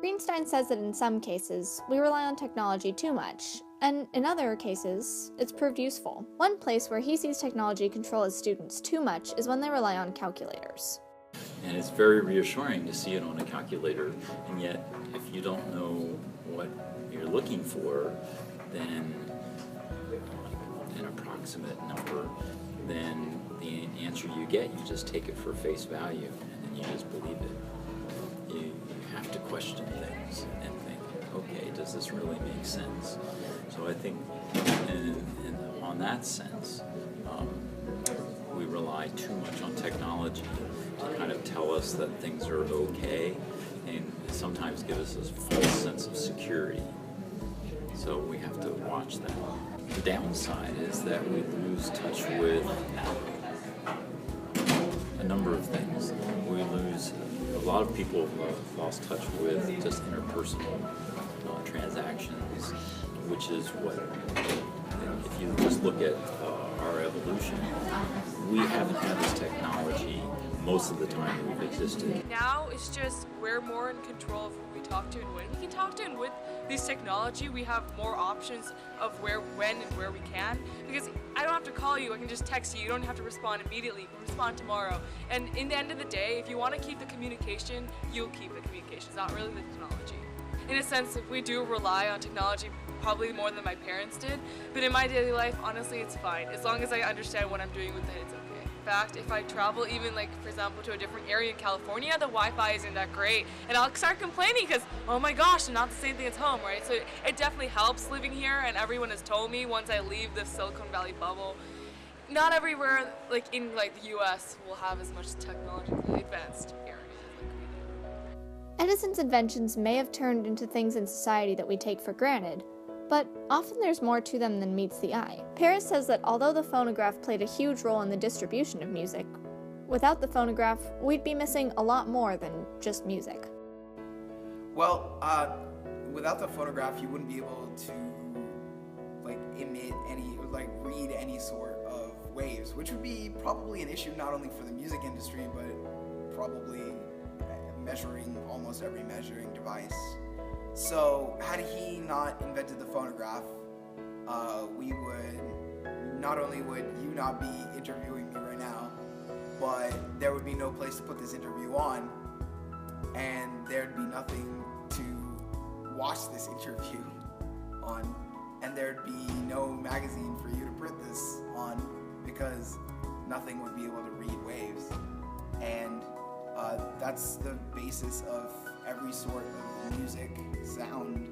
Greenstein says that in some cases, we rely on technology too much, and in other cases, it's proved useful. One place where he sees technology control his students too much is when they rely on calculators. And it's very reassuring to see it on a calculator, and yet if you don't know what you're looking for, then an approximate number, then the answer you get, you just take it for face value, and then you just believe it. You have to question things and think, okay, does this really make sense? So I think on that sense, we rely too much on technology to kind of tell us that things are okay, and sometimes give us a false sense of security. So we have to watch that. The downside is that we lose touch with a number of things. A lot of people have lost touch with just interpersonal transactions, which is what, if you just look at our evolution, we haven't had this technology most of the time we've existed. Now it's just we're more in control of who we talk to and when we can talk to, and with this technology we have more options of where, when, and where we can, because I don't have to call you, I can just text you, you don't have to respond immediately, you can respond tomorrow. And in the end of the day, if you want to keep the communication, you'll keep the communication. It's not really the technology. In a sense, if we do rely on technology probably more than my parents did, but in my daily life, honestly, it's fine. As long as I understand what I'm doing with it, it's okay. In fact, if I travel even like, for example, to a different area in California, the Wi-Fi isn't that great, and I'll start complaining because, oh my gosh, not the same thing as home, right? So it definitely helps living here, and everyone has told me once I leave the Silicon Valley bubble, not everywhere, like in like the US, will have as much technologically advanced areas like we do. Edison's inventions may have turned into things in society that we take for granted, but often there's more to them than meets the eye. Paris says that although the phonograph played a huge role in the distribution of music, without the phonograph, we'd be missing a lot more than just music. Well, without the phonograph, you wouldn't be able to emit any, read any sort of waves, which would be probably an issue not only for the music industry, but probably measuring almost every measuring device. So, had he not invented the phonograph, not only would you not be interviewing me right now, but there would be no place to put this interview on, and there'd be nothing to watch this interview on, and there'd be no magazine for you to print this on, because nothing would be able to read waves. And that's the basis of every sort of music, sound,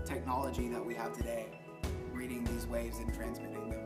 technology that we have today, reading these waves and transmitting them.